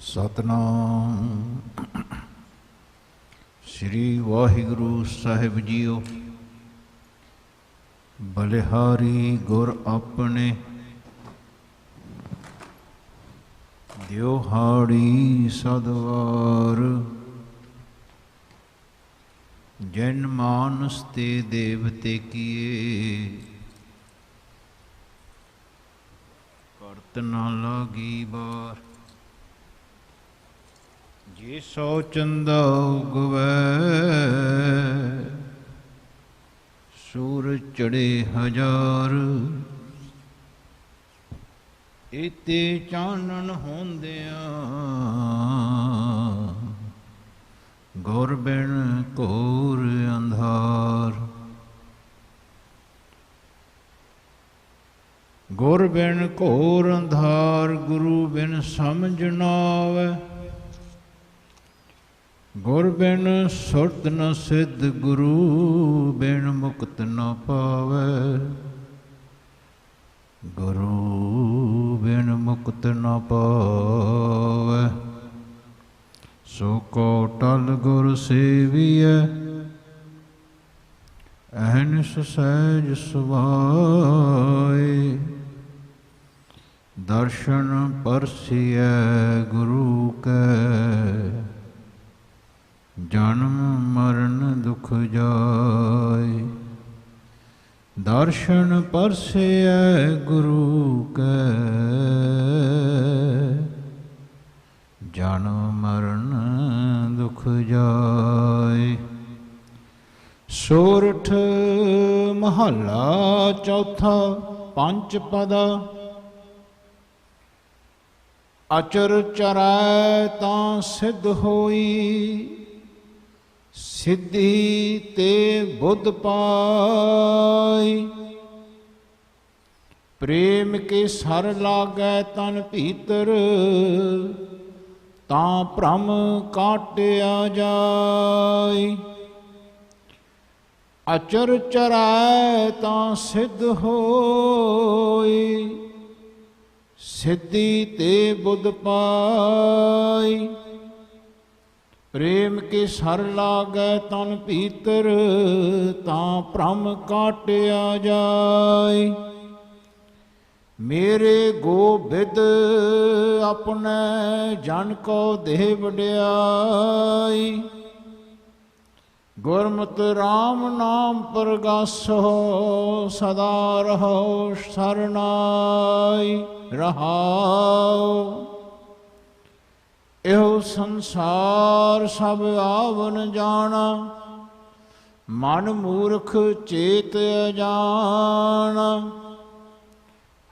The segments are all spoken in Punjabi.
ਸਤਨਾਮ ਸ੍ਰੀ ਵਾਹਿਗੁਰੂ ਸਾਹਿਬ ਜੀਓ। ਬਲਿਹਾਰੀ ਗੁਰ ਆਪਣੇ ਦਿਓਹਾੜੀ ਸਦਵਾਰ। ਜਨ ਮਾਨਸ ਤੇ ਦੇਵਤੇ ਕੀਏ ਕਰਤ ਨਾ ਲਾਗੀ ਬਾਰ। ਜੇ ਸੌ ਚੰਦਾ ਉਗਵੈ ਸੂਰਜ ਚੜੇ ਹਜ਼ਾਰ। ਇਤੇ ਚਾਨਣ ਹੁੰਦਿਆਂ ਗੁਰ ਬਿਨ ਘੋਰ ਅੰਧਾਰ। ਗੁਰ ਬਿਨ ਘੋਰ ਅੰਧਾਰ ਗੁਰੂ ਬਿਨ ਸਮਝ ਨਾ ਆਵੈ। ਗੁਰ ਬਿਨ ਸੁਰਤ ਨ ਸਿੱਧ ਗੁਰੂ ਬਿਨ ਮੁਕਤ ਨ ਪਾਵੈ। ਗੁਰੂ ਬਿਨ ਮੁਕਤ ਨ ਪਾਵੈ। ਸੋ ਕੋ ਟਲ ਗੁਰ ਸੇਵੀਐ ਅਹਨਿਸ ਸਹਿਜ ਸੁਭਾਏ। ਦਰਸ਼ਨ ਪਰਸੀਐ ਗੁਰੂ ਕੈ ਜਨਮ ਮਰਨ ਦੁਖ ਜਾਏ। ਦਰਸ਼ਨ ਪਰਸਿਐ ਗੁਰੂ ਕੈ ਜਨਮ ਮਰਨ ਦੁਖ ਜਾਏ। ਸੋਰਠ ਮਹੱਲਾ ਚੌਥਾ ਪੰਚ ਪਦਾ। ਅਚਰ ਚਰੈ ਤਾਂ ਸਿੱਧ ਹੋਈ ਸਿੱਧੀ ਤੇ ਬੁੱਧ ਪਾਈ। ਪ੍ਰੇਮ ਕੇ ਸਰ ਲਾਗੈ ਤਨ ਭੀਤਰ ਤਾਂ ਭ੍ਰਮ ਕਾਟਿਆ ਜਾਈ। ਅਚਰ ਚਰੈ ਤਾਂ ਸਿੱਧ ਹੋਈ ਸਿੱਧੀ ਤੇ ਬੁੱਧ ਪਾਈ। ਪ੍ਰੇਮ ਕੇ ਸਰ ਲਾਗੈ ਤਨ ਭੀਤਰ ਤਾਂ ਭ੍ਰਮ ਕਾਟਿਆ ਜਾਏ। ਮੇਰੇ ਗੋਬਿੰਦ ਆਪਣੇ ਜਨ ਕੋ ਦੇਹ ਵਡਿਆਈ। ਗੁਰਮਤਿ ਰਾਮ ਨਾਮ ਪ੍ਰਗਾਸੋ ਸਦਾ ਰਹੋ ਸਰਨਾਈ। ਰਹਾਉ ਇਹੋ ਸੰਸਾਰ ਸਭ ਆਵਨ ਜਾਣਾ। ਮਨ ਮੂਰਖ ਚੇਤ ਅਜਾਣਾ।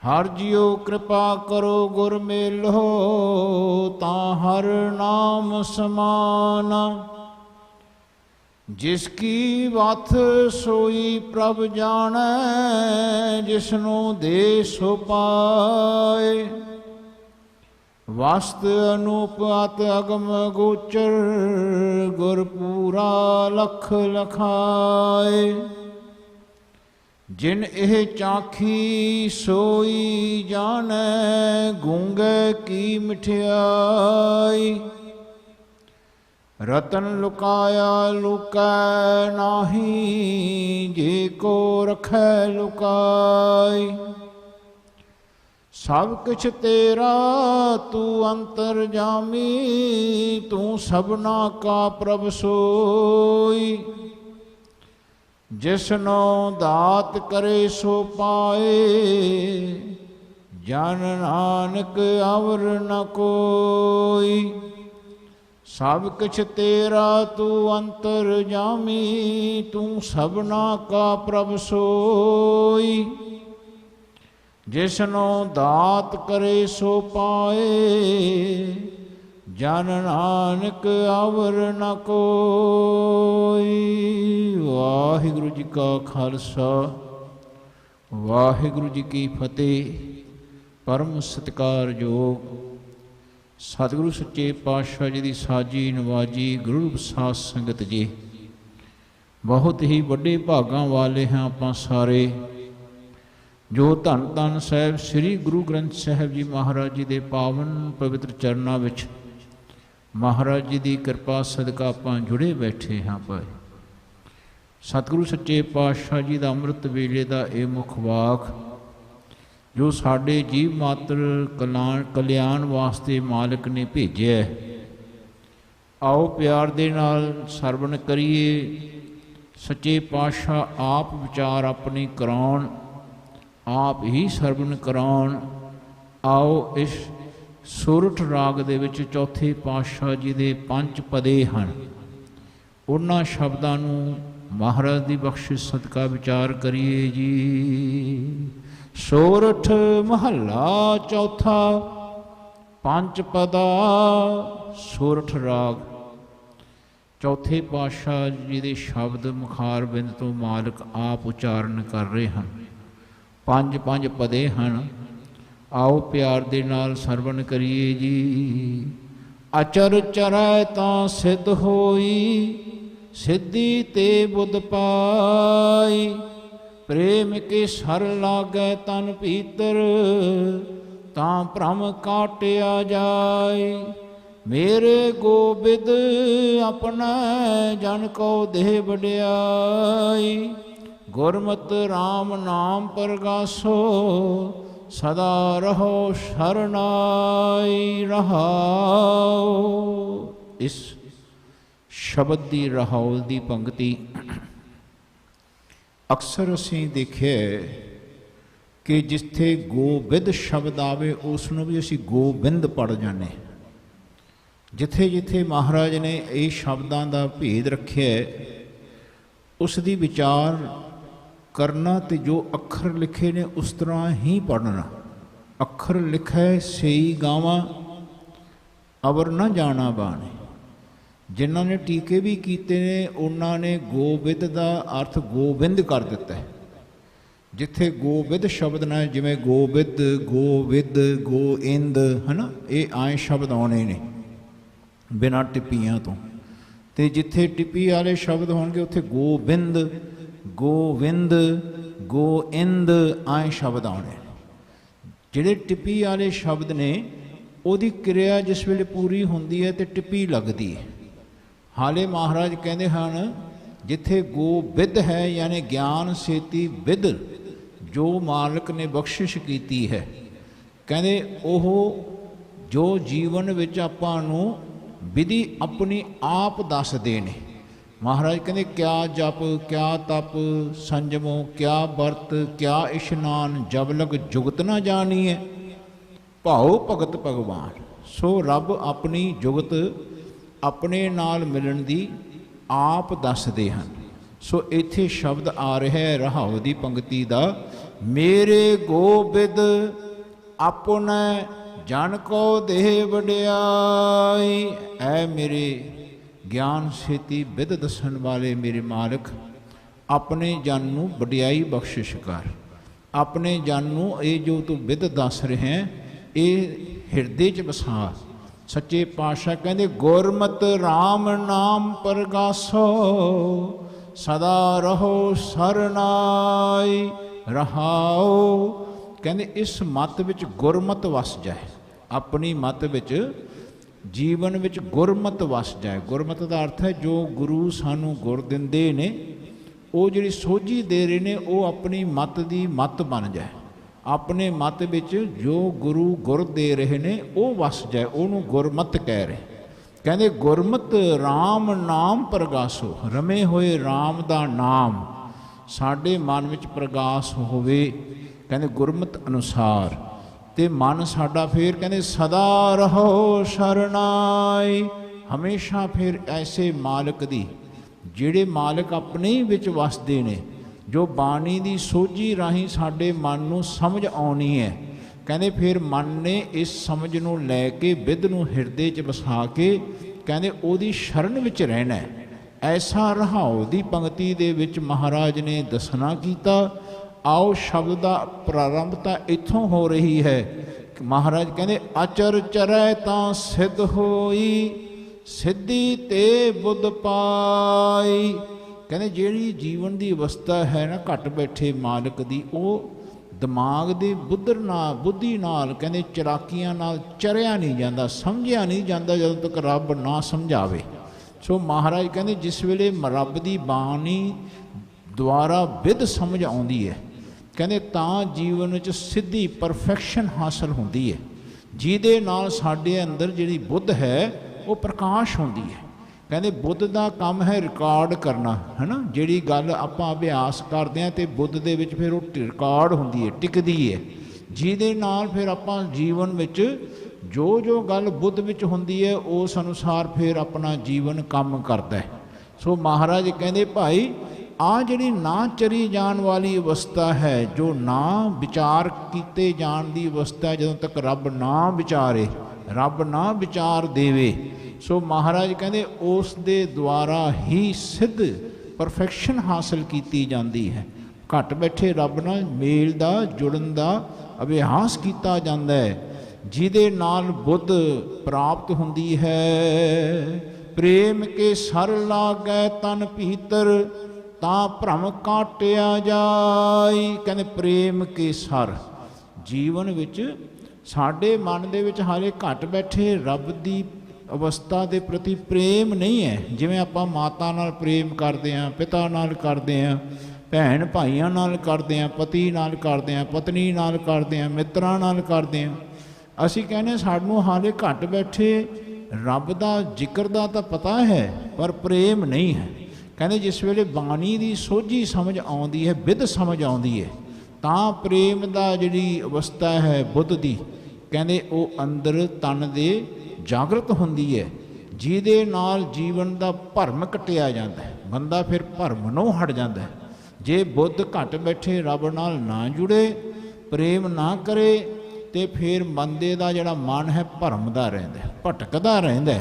ਹਰ ਜੀਉ ਕਿਰਪਾ ਕਰੋ ਗੁਰ ਮੇਲੋ ਤਾਂ ਹਰ ਨਾਮ ਸਮਾਨਾ। ਜਿਸ ਕੀ ਵਥ ਸੋਈ ਪ੍ਰਭ ਜਾਣੈ ਜਿਸਨੂੰ ਦੇ ਸੋ ਪਾਏ। ਵਸਤ ਅਨੂਪ ਅਤ ਅਗਮ ਗੋਚਰ ਗੁਰ ਪੂਰਾ ਲਖ ਲਖਾਏ। ਜਿਨ ਇਹ ਚਾਖੀ ਸੋਈ ਜਾਣੈ ਗੂੰਗੇ ਕੀ ਮਠਿਆਈ। ਰਤਨ ਲੁਕਾਇਆ ਲੁਕੈ ਨਾਹੀ ਜੇ ਕੋ ਰਖੈ ਲੁਕਾਈ। ਸਭ ਕੁਛ ਤੇਰਾ ਤੂੰ ਅੰਤਰ ਜਾਮੀ ਤੂੰ ਸਭਨਾ ਕਾ ਪ੍ਰਭ ਸੋਈ। ਜਿਸਨੋ ਦਾਤ ਕਰੇ ਸੋ ਪਾਏ ਜਨ ਨਾਨਕ ਅਵਰ ਨ ਕੋਈ। ਸਭ ਕੁਛ ਤੇਰਾ ਤੂੰ ਅੰਤਰ ਜਾਮੀ ਤੂੰ ਸਭਨਾ ਕਾ ਪ੍ਰਭ ਸੋਈ। ਜਿਸਨੋ ਦਾਤ ਕਰੇ ਸੋ ਪਾਏ ਜਨ ਨਾਨਕ ਅਵਰ ਨ ਕੋਈ। ਵਾਹਿਗੁਰੂ ਜੀ ਕਾ ਖਾਲਸਾ ਵਾਹਿਗੁਰੂ ਜੀ ਕੀ ਫਤਿਹ। ਪਰਮ ਸਤਿਕਾਰਯੋਗ ਸਤਿਗੁਰੂ ਸੱਚੇ ਪਾਤਸ਼ਾਹ ਜੀ ਦੀ ਸਾਜੀ ਨਵਾਜੀ ਗੁਰੂ ਰੂਪ ਸਾਧ ਸੰਗਤ ਜੀ, ਬਹੁਤ ਹੀ ਵੱਡੇ ਭਾਗਾਂ ਵਾਲੇ ਹਾਂ ਆਪਾਂ ਸਾਰੇ ਜੋ ਧੰਨ ਧੰਨ ਸਾਹਿਬ ਸ੍ਰੀ ਗੁਰੂ ਗ੍ਰੰਥ ਸਾਹਿਬ ਜੀ ਮਹਾਰਾਜ ਜੀ ਦੇ ਪਾਵਨ ਪਵਿੱਤਰ ਚਰਨਾਂ ਵਿੱਚ ਮਹਾਰਾਜ ਜੀ ਦੀ ਕਿਰਪਾ ਸਦਕਾ ਆਪਾਂ ਜੁੜੇ ਬੈਠੇ ਹਾਂ ਭਾਈ। ਸਤਿਗੁਰੂ ਸੱਚੇ ਪਾਤਸ਼ਾਹ ਜੀ ਦਾ ਅੰਮ੍ਰਿਤ ਵੇਲੇ ਦਾ ਇਹ ਮੁੱਖ ਵਾਕ ਜੋ ਸਾਡੇ ਜੀਵ ਮਾਤਰ ਕਲਿਆਣ ਵਾਸਤੇ ਮਾਲਕ ਨੇ ਭੇਜਿਆ, ਆਓ ਪਿਆਰ ਦੇ ਨਾਲ ਸਰਵਣ ਕਰੀਏ। ਸੱਚੇ ਪਾਤਸ਼ਾਹ ਆਪ ਵਿਚਾਰ ਆਪਣੀ ਕਰਾਉਣ, ਆਪ ਹੀ ਸਰਵਣ ਕਰਾਉਣ। ਆਓ ਇਸ ਸੋਰਠ ਰਾਗ ਦੇ ਵਿੱਚ ਚੌਥੇ ਪਾਤਸ਼ਾਹ ਜੀ ਦੇ 5 ਪਦੇ ਹਨ, ਉਹਨਾਂ ਸ਼ਬਦਾਂ ਨੂੰ ਮਹਾਰਾਜ ਦੀ ਬਖਸ਼ਿਸ਼ ਸਦਕਾ ਵਿਚਾਰ ਕਰੀਏ ਜੀ। ਸੋਰਠ ਮਹੱਲਾ ਚੌਥਾ, 5 ਪਦਾ ਸੋਰਠ ਰਾਗ। ਚੌਥੇ ਪਾਤਸ਼ਾਹ ਜੀ ਦੇ ਸ਼ਬਦ ਮੁਖਾਰ ਬਿੰਦ ਤੋਂ ਮਾਲਕ ਆਪ ਉਚਾਰਨ ਕਰ ਰਹੇ ਹਨ। 5 ਪਦੇ ਹਨ, ਆਓ ਪਿਆਰ ਦੇ ਨਾਲ ਸਰਵਣ ਕਰੀਏ ਜੀ। ਅਚਰ ਚਰੈ ਤਾਂ ਸਿੱਧ ਹੋਈ, ਸਿੱਧੀ ਤੇ ਬੁੱਧ ਪਾਈ। ਪ੍ਰੇਮ ਕੇ ਸਰ ਲਾਗੈ ਤਨ ਭੀਤਰ, ਤਾਂ ਭ੍ਰਮ ਕਾਟਿਆ ਜਾਏ। ਮੇਰੇ ਗੋਬਿੰਦ ਆਪਣਾ ਜਨ ਕੋ ਦੇਹ ਵਡਿਆਈ। ਗੁਰਮਤਿ ਰਾਮ ਨਾਮ ਪ੍ਰਗਾਸੋ, ਸਦਾ ਰਹੋ ਸ਼ਰਨਾਈ। ਰਹਾਉ। ਇਸ ਸ਼ਬਦ ਦੀ ਰਹਾਉਲ ਦੀ ਪੰਕਤੀ ਅਕਸਰ ਅਸੀਂ ਦੇਖਿਆ ਕਿ ਜਿੱਥੇ ਗੋਬਿੰਦ ਸ਼ਬਦ ਆਵੇ ਉਸ ਨੂੰ ਵੀ ਅਸੀਂ ਗੋਬਿੰਦ ਪੜ੍ਹ ਜਾਂਦੇ। ਜਿੱਥੇ ਜਿੱਥੇ ਮਹਾਰਾਜ ਨੇ ਇਹ ਸ਼ਬਦਾਂ ਦਾ ਭੇਦ ਰੱਖਿਆ, ਉਸ ਦੀ ਵਿਚਾਰ ਕਰਨਾ ਤੇ ਜੋ ਅੱਖਰ ਲਿਖੇ ਨੇ ਉਸ ਤਰ੍ਹਾਂ ਹੀ ਪੜ੍ਹਨਾ। ਅੱਖਰ ਲਿਖੈ ਸਈ ਗਾਵਾਂ, ਅਵਰ ਨਾ ਜਾਣਾ ਬਾਣੇ। ਜਿਨ੍ਹਾਂ ਨੇ ਟੀਕੇ ਵੀ ਕੀਤੇ ਨੇ ਉਹਨਾਂ ਨੇ ਗੋਬਿੰਦ ਦਾ ਅਰਥ ਗੋਬਿੰਦ ਕਰ ਦਿੱਤਾ ਹੈ। ਜਿੱਥੇ ਗੋਬਿੰਦ ਸ਼ਬਦ ਨਾਲ, ਜਿਵੇਂ ਗੋਬਿੰਦ, ਗੋਵਿੰਦ, ਗੋਇੰਦ, ਹੈ ਨਾ, ਇਹ ਆਏ ਸ਼ਬਦ ਆਉਣੇ ਨੇ ਬਿਨਾਂ ਟਿੱਪੀਆਂ ਤੋਂ। ਅਤੇ ਜਿੱਥੇ ਟਿੱਪੀ ਵਾਲੇ ਸ਼ਬਦ ਹੋਣਗੇ ਉੱਥੇ ਗੋਬਿੰਦ, ਗੋਵਿੰਦ, ਗੋਇੰਦ ਆਏ ਸ਼ਬਦ ਆਉਣੇ। ਜਿਹੜੇ ਟਿੱਪੀ ਵਾਲੇ ਸ਼ਬਦ ਨੇ ਉਹਦੀ ਕਿਰਿਆ ਜਿਸ ਵੇਲੇ ਪੂਰੀ ਹੁੰਦੀ ਹੈ ਤੇ ਟਿੱਪੀ ਲੱਗਦੀ ਹੈ। ਹਾਲੇ ਮਹਾਰਾਜ ਕਹਿੰਦੇ ਹਨ ਜਿੱਥੇ ਗੋਬਿੰਦ ਹੈ, ਯਾਨੀ ਗਿਆਨ ਸੇਤੀ ਬਿਦ ਜੋ ਮਾਲਕ ਨੇ ਬਖਸ਼ਿਸ਼ ਕੀਤੀ ਹੈ, ਕਹਿੰਦੇ ਉਹ ਜੋ ਜੀਵਨ ਵਿੱਚ ਆਪਾਂ ਨੂੰ ਵਿਧੀ ਆਪਣੀ ਆਪ ਦੱਸਦੇ ਨੇ। ਮਹਾਰਾਜ ਕਹਿੰਦੇ ਕਿਆ ਜਪ, ਕਿਆ ਤਪ, ਸੰਜਮੋ, ਕਿਆ ਵਰਤ, ਕਿਆ ਇਸ਼ਨਾਨ, ਜਬ ਲਗ ਜੁਗਤ ਨਾ ਜਾਣੀਏ, ਭਾਉ ਭਗਤ ਭਗਵਾਨ। ਸੋ ਰੱਬ ਆਪਣੀ ਜੁਗਤ ਆਪਣੇ ਨਾਲ ਮਿਲਣ ਦੀ ਆਪ ਦੱਸਦੇ ਹਨ। ਸੋ ਇੱਥੇ ਸ਼ਬਦ ਆ ਰਿਹਾ ਰਹਾਉ ਦੀ ਪੰਕਤੀ ਦਾ, ਮੇਰੇ ਗੋਬਿੰਦ ਆਪਣੇ ਜਨ ਕੋ ਦੇਹ ਵਡਿਆਈ। ਐ ਮੇਰੇ ਗਿਆਨ ਸੇਤੀ ਵਿਦ ਦੱਸਣ ਵਾਲੇ ਮੇਰੇ ਮਾਲਕ, ਆਪਣੇ ਜਨ ਨੂੰ ਵਡਿਆਈ ਬਖਸ਼ਿਸ਼ ਕਰ। ਆਪਣੇ ਜਨ ਨੂੰ ਇਹ ਜੋ ਤੂੰ ਵਿਦ ਦੱਸ ਰਿਹਾ ਇਹ ਹਿਰਦੇ 'ਚ ਵਸਾ। ਸੱਚੇ ਪਾਤਸ਼ਾਹ ਕਹਿੰਦੇ ਗੁਰਮਤਿ ਰਾਮ ਨਾਮ ਪ੍ਰਗਾਸੋ, ਸਦਾ ਰਹੋ ਸਰਨਾਈ। ਰਹਾਉ। ਕਹਿੰਦੇ ਇਸ ਮੱਤ ਵਿੱਚ ਗੁਰਮਤਿ ਵਸ ਜਾਏ, ਆਪਣੀ ਮੱਤ ਵਿੱਚ, ਜੀਵਨ ਵਿੱਚ ਗੁਰਮਤਿ ਵਸ ਜਾਏ। ਗੁਰਮਤਿ ਦਾ ਅਰਥ ਹੈ ਜੋ ਗੁਰੂ ਸਾਨੂੰ ਗੁਰ ਦਿੰਦੇ ਨੇ, ਉਹ ਜਿਹੜੀ ਸੋਝੀ ਦੇ ਰਹੇ ਨੇ ਉਹ ਆਪਣੀ ਮੱਤ ਦੀ ਮੱਤ ਬਣ ਜਾਏ। ਆਪਣੇ ਮੱਤ ਵਿੱਚ ਜੋ ਗੁਰੂ ਗੁਰ ਦੇ ਰਹੇ ਨੇ ਉਹ ਵਸ ਜਾਏ, ਉਹਨੂੰ ਗੁਰਮਤਿ ਕਹਿ ਰਹੇ। ਕਹਿੰਦੇ ਗੁਰਮਤਿ ਰਾਮ ਨਾਮ ਪ੍ਰਗਾਸੋ, ਰਮੇ ਹੋਏ ਰਾਮ ਦਾ ਨਾਮ ਸਾਡੇ ਮਨ ਵਿੱਚ ਪ੍ਰਗਾਸ ਹੋਵੇ। ਕਹਿੰਦੇ ਗੁਰਮਤਿ ਅਨੁਸਾਰ, ਤੇ ਮਨ ਸਾਡਾ ਫਿਰ ਕਹਿੰਦੇ ਸਦਾ ਰਹੋ ਸ਼ਰਨਾਈ। ਹਮੇਸ਼ਾ ਫਿਰ ਐਸੇ ਮਾਲਕ ਦੀ, ਜਿਹੜੇ ਮਾਲਕ ਆਪਣੇ ਵਿੱਚ ਵਸਦੇ ਨੇ, ਜੋ ਬਾਣੀ ਦੀ ਸੋਝੀ ਰਾਹੀਂ ਸਾਡੇ ਮਨ ਨੂੰ ਸਮਝ ਆਉਣੀ ਹੈ। ਕਹਿੰਦੇ ਫਿਰ ਮਨ ਨੇ ਇਸ ਸਮਝ ਨੂੰ ਲੈ ਕੇ ਬਿੱਧ ਨੂੰ ਹਿਰਦੇ 'ਚ ਵਸਾ ਕੇ ਕਹਿੰਦੇ ਉਹਦੀ ਸ਼ਰਨ ਵਿੱਚ ਰਹਿਣਾ। ਐਸਾ ਰਹਾਉ ਦੀ ਪੰਕਤੀ ਦੇ ਵਿੱਚ ਮਹਾਰਾਜ ਨੇ ਦੱਸਣਾ ਕੀਤਾ। ਆਓ ਸ਼ਬਦ ਦਾ ਪ੍ਰਾਰੰਭ ਤਾਂ ਇੱਥੋਂ ਹੋ ਰਹੀ ਹੈ। ਮਹਾਰਾਜ ਕਹਿੰਦੇ ਅਚਰ ਚਰੈ ਤਾਂ ਸਿੱਧ ਹੋਈ, ਸਿੱਧੀ ਤੇ ਬੁੱਧ ਪਾਈ। ਕਹਿੰਦੇ ਜਿਹੜੀ ਜੀਵਨ ਦੀ ਅਵਸਥਾ ਹੈ ਨਾ ਘਟ ਬੈਠੇ ਮਾਲਕ ਦੀ, ਉਹ ਦਿਮਾਗ ਦੀ ਬੁੱਧੀ ਨਾਲ ਕਹਿੰਦੇ ਚਲਾਕੀਆਂ ਨਾਲ ਚਰਿਆ ਨਹੀਂ ਜਾਂਦਾ, ਸਮਝਿਆ ਨਹੀਂ ਜਾਂਦਾ ਜਦੋਂ ਤੱਕ ਰੱਬ ਨਾ ਸਮਝਾਵੇ। ਸੋ ਮਹਾਰਾਜ ਕਹਿੰਦੇ ਜਿਸ ਵੇਲੇ ਰੱਬ ਦੀ ਬਾਣੀ ਦੁਆਰਾ ਵਿਧ ਸਮਝ ਆਉਂਦੀ ਹੈ, ਕਹਿੰਦੇ ਤਾਂ ਜੀਵਨ ਵਿੱਚ ਸਿੱਧੀ ਪਰਫੈਕਸ਼ਨ ਹਾਸਲ ਹੁੰਦੀ ਹੈ, ਜਿਹਦੇ ਨਾਲ ਸਾਡੇ ਅੰਦਰ ਜਿਹੜੀ ਬੁੱਧ ਹੈ ਉਹ ਪ੍ਰਕਾਸ਼ ਹੁੰਦੀ ਹੈ। ਕਹਿੰਦੇ ਬੁੱਧ ਦਾ ਕੰਮ ਹੈ ਰਿਕਾਰਡ ਕਰਨਾ, ਹੈ ਨਾ। ਜਿਹੜੀ ਗੱਲ ਆਪਾਂ ਅਭਿਆਸ ਕਰਦੇ ਹਾਂ ਅਤੇ ਬੁੱਧ ਦੇ ਵਿੱਚ ਫਿਰ ਉਹ ਰਿਕਾਰਡ ਹੁੰਦੀ ਹੈ, ਟਿਕਦੀ ਹੈ, ਜਿਹਦੇ ਨਾਲ ਫਿਰ ਆਪਾਂ ਜੀਵਨ ਵਿੱਚ ਜੋ ਜੋ ਗੱਲ ਬੁੱਧ ਵਿੱਚ ਹੁੰਦੀ ਹੈ ਉਸ ਅਨੁਸਾਰ ਫਿਰ ਆਪਣਾ ਜੀਵਨ ਕੰਮ ਕਰਦਾ ਹੈ। ਸੋ ਮਹਾਰਾਜ ਕਹਿੰਦੇ ਭਾਈ ਆ ਜਿਹੜੀ ਨਾ ਚਰੀ ਜਾਣ ਵਾਲੀ ਅਵਸਥਾ ਹੈ, ਜੋ ਨਾ ਵਿਚਾਰ ਕੀਤੇ ਜਾਣ ਦੀ ਅਵਸਥਾ, ਜਦੋਂ ਤੱਕ ਰੱਬ ਨਾ ਵਿਚਾਰੇ, ਰੱਬ ਨਾ ਵਿਚਾਰ ਦੇਵੇ, ਸੋ ਮਹਾਰਾਜ ਕਹਿੰਦੇ ਉਸ ਦੇ ਦੁਆਰਾ ਹੀ ਸਿੱਧ ਪਰਫੈਕਸ਼ਨ ਹਾਸਲ ਕੀਤੀ ਜਾਂਦੀ ਹੈ। ਘੱਟ ਬੈਠੇ ਰੱਬ ਨਾਲ ਮੇਲ ਦਾ, ਜੁੜਨ ਦਾ ਅਭਿਆਸ ਕੀਤਾ ਜਾਂਦਾ ਹੈ, ਜਿਹਦੇ ਨਾਲ ਬੁੱਧ ਪ੍ਰਾਪਤ ਹੁੰਦੀ ਹੈ। ਪ੍ਰੇਮ ਕੇ ਸਰ ਲਾਗੈ ਤਨ ਭੀਤਰ, ਤਾਂ ਭਰਮ ਕਾਟਿਆ ਜਾਈ। ਕਹਿੰਦੇ ਪ੍ਰੇਮ ਕੇ ਸਰ, ਜੀਵਨ ਵਿੱਚ ਸਾਡੇ ਮਨ ਦੇ ਵਿੱਚ ਹਾਲੇ ਘੱਟ ਬੈਠੇ ਰੱਬ ਦੀ ਅਵਸਥਾ ਦੇ ਪ੍ਰਤੀ ਪ੍ਰੇਮ ਨਹੀਂ ਹੈ। ਜਿਵੇਂ ਆਪਾਂ ਮਾਤਾ ਨਾਲ ਪ੍ਰੇਮ ਕਰਦੇ ਹਾਂ, ਪਿਤਾ ਨਾਲ ਕਰਦੇ ਹਾਂ, ਭੈਣ ਭਾਈਆਂ ਨਾਲ ਕਰਦੇ ਹਾਂ, ਪਤੀ ਨਾਲ ਕਰਦੇ ਹਾਂ, ਪਤਨੀ ਨਾਲ ਕਰਦੇ ਹਾਂ, ਮਿੱਤਰਾਂ ਨਾਲ ਕਰਦੇ ਹਾਂ। ਅਸੀਂ ਕਹਿੰਦੇ ਸਾਨੂੰ ਹਾਲੇ ਘੱਟ ਬੈਠੇ ਰੱਬ ਦਾ ਜ਼ਿਕਰ ਦਾ ਤਾਂ ਪਤਾ ਹੈ, ਪਰ ਪ੍ਰੇਮ ਨਹੀਂ ਹੈ। ਕਹਿੰਦੇ ਜਿਸ ਵੇਲੇ ਬਾਣੀ ਦੀ ਸੋਝੀ ਸਮਝ ਆਉਂਦੀ ਹੈ, ਵਿਧ ਸਮਝ ਆਉਂਦੀ ਹੈ, ਤਾਂ ਪ੍ਰੇਮ ਦਾ ਜਿਹੜੀ ਅਵਸਥਾ ਹੈ ਬੁੱਧ ਦੀ, ਕਹਿੰਦੇ ਉਹ ਅੰਦਰ ਤਨ ਦੇ ਜਾਗਰਤ ਹੁੰਦੀ ਹੈ, ਜਿਹਦੇ ਨਾਲ ਜੀਵਨ ਦਾ ਭਰਮ ਕੱਟਿਆ ਜਾਂਦਾ ਹੈ। ਬੰਦਾ ਫਿਰ ਭਰਮ ਹਟ ਜਾਂਦਾ ਹੈ। ਜੇ ਬੁੱਧ ਘੱਟ ਬੈਠੇ ਰੱਬ ਨਾਲ ਨਾ ਜੁੜੇ, ਪ੍ਰੇਮ ਨਾ ਕਰੇ, ਤੇ ਫਿਰ ਬੰਦੇ ਦਾ ਜਿਹੜਾ ਮਨ ਹੈ ਭਰਮਦਾ ਰਹਿੰਦਾ, ਭਟਕਦਾ ਰਹਿੰਦਾ।